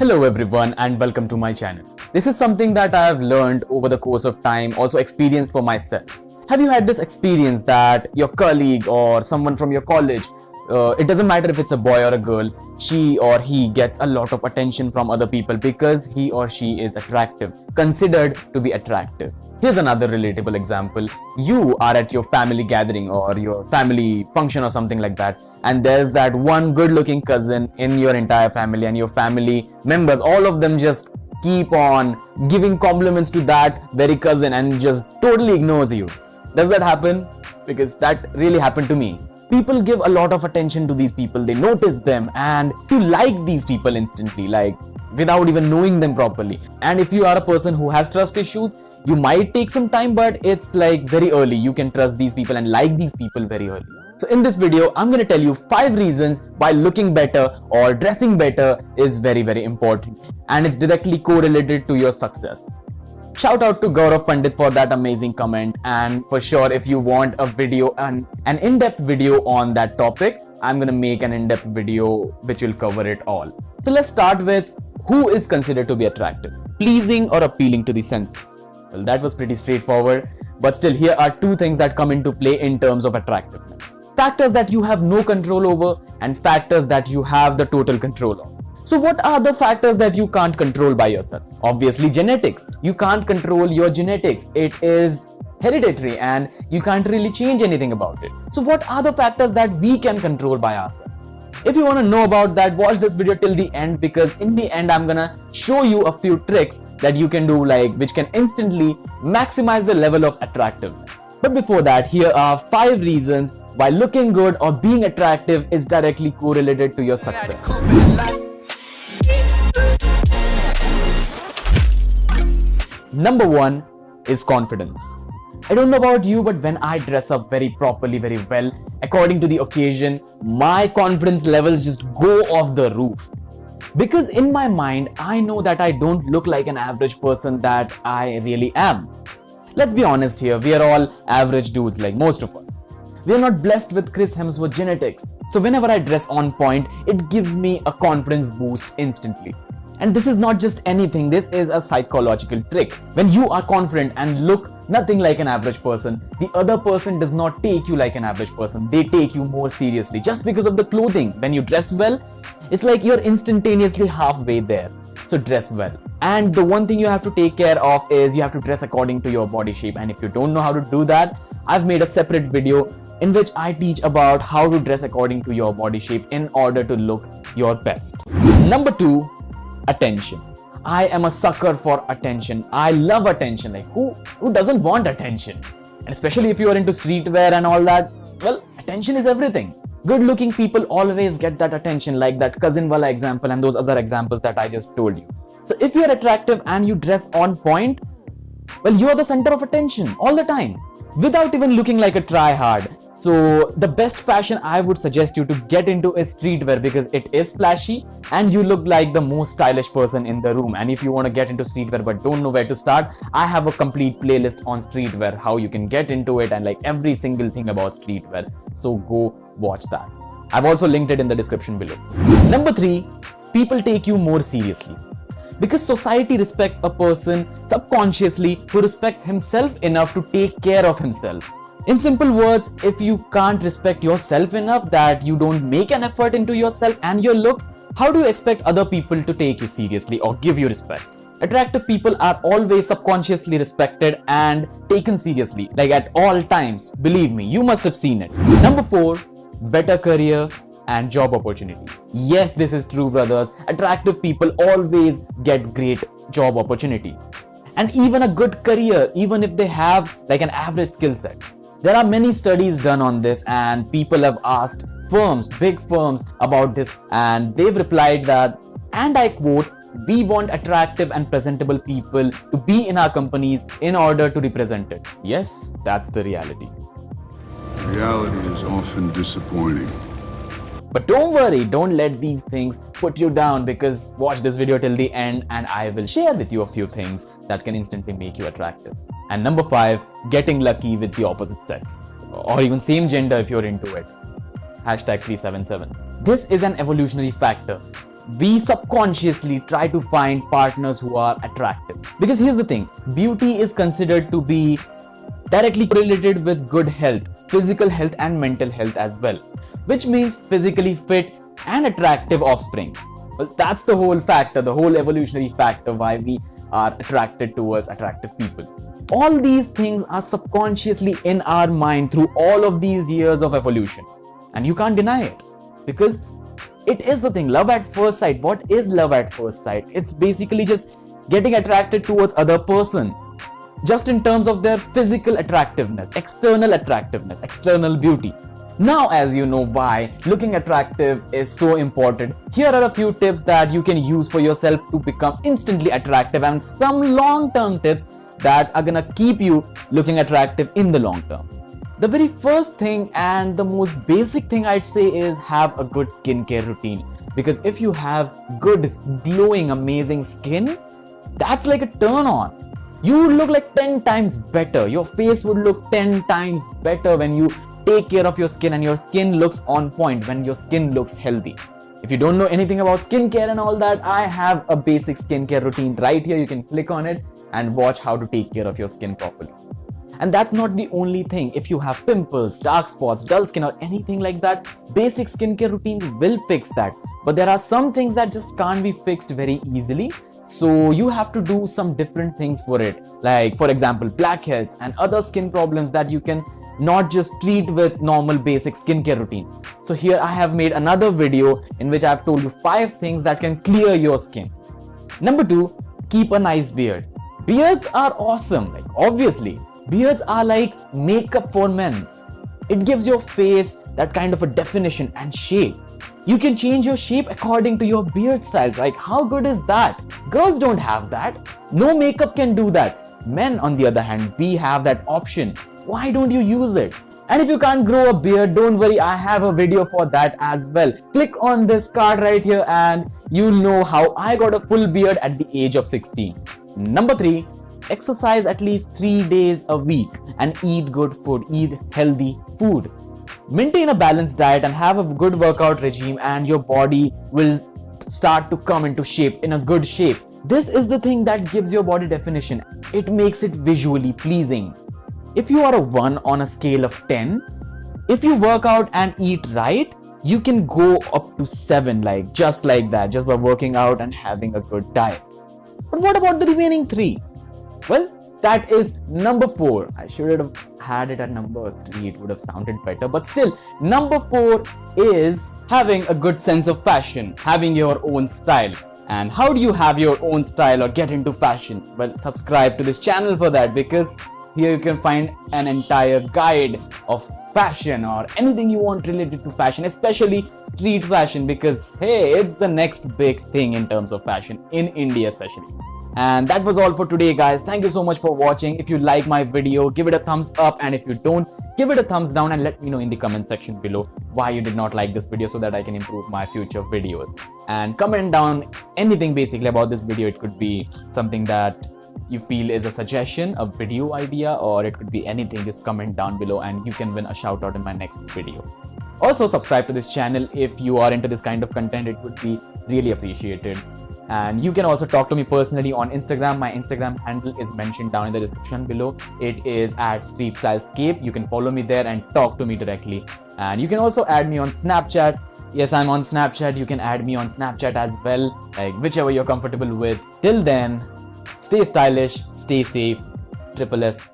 Hello everyone and welcome to my channel. This is something that I have learned over the course of time, also experienced for myself. Have you had this experience that your colleague or someone from your college, it doesn't matter if it's a boy or a girl, she or he gets a lot of attention from other people because he or she is attractive, considered to be attractive. Here's another relatable example. You are at your family gathering or your family function or something like that, and there's that one good-looking cousin in your entire family, and your family members, all of them just keep on giving compliments to that very cousin and just totally ignores you. Does that happen? Because that really happened to me. People give a lot of attention to these people, they notice them, and you like these people instantly, like without even knowing them properly. And if you are a person who has trust issues, you might take some time, but it's like very early. You can trust these people and like these people very early. So in this video, I'm going to tell you 5 reasons why looking better or dressing better is very, very important. And it's directly correlated to your success. Shout out to Gaurav Pandit for that amazing comment. And for sure, if you want a video, an in-depth video on that topic, I'm going to make an in-depth video which will cover it all. So let's start with who is considered to be attractive, pleasing or appealing to the senses. Well, that was pretty straightforward, but still here are 2 things that come into play in terms of attractiveness. Factors that you have no control over and factors that you have the total control of. So what are the factors that you can't control by yourself? Obviously genetics. You can't control your genetics. It is hereditary and you can't really change anything about it. So what are the factors that we can control by ourselves? If you want to know about that, watch this video till the end, because in the end I'm gonna show you a few tricks that you can do, like which can instantly maximize the level of attractiveness. But before that, here are 5 reasons why looking good or being attractive is directly correlated to your success. Number 1 is confidence. I don't know about you, but when I dress up very properly, very well, according to the occasion, my confidence levels just go off the roof. Because in my mind, I know that I don't look like an average person that I really am. Let's be honest here, we are all average dudes, like most of us. We are not blessed with Chris Hemsworth genetics. So whenever I dress on point, it gives me a confidence boost instantly. And this is not just anything, this is a psychological trick. When you are confident and look nothing like an average person, the other person does not take you like an average person. They take you more seriously just because of the clothing. When you dress well, it's like you're instantaneously halfway there. So dress well. And the one thing you have to take care of is you have to dress according to your body shape. And if you don't know how to do that, I've made a separate video in which I teach about how to dress according to your body shape in order to look your best. Number 2, attention. I am a sucker for attention. I love attention. Like who doesn't want attention? And especially if you are into streetwear and all that, well, attention is everything. Good looking people always get that attention, like that cousin wala example and those other examples that I just told you. So if you're attractive and you dress on point, well, you are the center of attention all the time without even looking like a try-hard. So the best fashion I would suggest you to get into is streetwear, because it is flashy and you look like the most stylish person in the room. And if you want to get into streetwear but don't know where to start, I have a complete playlist on streetwear, how you can get into it and like every single thing about streetwear. So go watch that. I've also linked it in the description below. Number 3, people take you more seriously. Because society respects a person subconsciously who respects himself enough to take care of himself. In simple words, if you can't respect yourself enough that you don't make an effort into yourself and your looks, how do you expect other people to take you seriously or give you respect? Attractive people are always subconsciously respected and taken seriously, like at all times. Believe me, you must have seen it. Number 4, better career and job opportunities. Yes, this is true, brothers. Attractive people always get great job opportunities. And even a good career, even if they have like an average skill set. There are many studies done on this, and people have asked firms, big firms, about this, and they've replied that, and I quote, "We want attractive and presentable people to be in our companies in order to represent it." Yes, that's the reality. Reality is often disappointing. But don't worry, don't let these things put you down, because watch this video till the end and I will share with you a few things that can instantly make you attractive. And number 5, getting lucky with the opposite sex or even same gender if you're into it. #377. This is an evolutionary factor. we subconsciously try to find partners who are attractive. Because here's the thing, beauty is considered to be directly correlated with good health, physical health and mental health as well, which means physically fit and attractive offsprings. Well, that's the whole factor, the whole evolutionary factor why we are attracted towards attractive people. All these things are subconsciously in our mind through all of these years of evolution, and you can't deny it, because it is the thing. Love at first sight. What is love at first sight? It's basically just getting attracted towards other person, just in terms of their physical attractiveness, external beauty. Now, as you know why looking attractive is so important, here are a few tips that you can use for yourself to become instantly attractive, and some long-term tips that are gonna keep you looking attractive in the long term. The very first thing and the most basic thing I'd say is have a good skincare routine. Because if you have good, glowing, amazing skin, that's like a turn on. You would look like 10 times better. Your face would look 10 times better when you take care of your skin and your skin looks on point, when your skin looks healthy. If you don't know anything about skincare and all that, I have a basic skincare routine right here. You can click on it and watch how to take care of your skin properly. And that's not the only thing. If you have pimples, dark spots, dull skin or anything like that, basic skincare routines will fix that. But there are some things that just can't be fixed very easily. So you have to do some different things for it. Like for example, blackheads and other skin problems that you can not just treat with normal basic skincare routines. So here I have made another video in which I've told you 5 things that can clear your skin. Number 2, keep a nice beard. Beards are awesome, like obviously. Beards are like makeup for men. It gives your face that kind of a definition and shape. You can change your shape according to your beard styles. Like how good is that? Girls don't have that. No makeup can do that. Men, on the other hand, we have that option. Why don't you use it? And if you can't grow a beard, don't worry, I have a video for that as well. Click on this card right here and you'll know how I got a full beard at the age of 16. Number 3, exercise at least 3 days a week and eat good food, eat healthy food. Maintain a balanced diet and have a good workout regime, and your body will start to come into shape, in a good shape. This is the thing that gives your body definition. It makes it visually pleasing. If you are a 1 on a scale of 10, if you work out and eat right, you can go up to 7, like just like that, just by working out and having a good diet. But what about the remaining 3? Well, that is number 4. I should have had it at number 3. It would have sounded better. But still, number 4 is having a good sense of fashion, having your own style. And how do you have your own style or get into fashion? Well, subscribe to this channel for that, because here you can find an entire guide of fashion or anything you want related to fashion, especially street fashion, because hey, it's the next big thing in terms of fashion in India especially. And that was all for today, guys. Thank you so much for watching. If you like my video, give it a thumbs up, and if you don't, give it a thumbs down, and let me know in the comment section below why you did not like this video, so that I can improve my future videos. And comment down anything basically about this video. It could be something that you feel is a suggestion, a video idea, or it could be anything. Just comment down below and you can win a shout out in my next video. Also, subscribe to this channel if you are into this kind of content. It would be really appreciated. And you can also talk to me personally on Instagram. My Instagram handle is mentioned down in the description below. It is at StreetStyleScape. You can follow me there and talk to me directly. And you can also add me on Snapchat. Yes, I'm on Snapchat. You can add me on Snapchat as well, like whichever you're comfortable with. Till then, stay stylish, stay safe. Triple S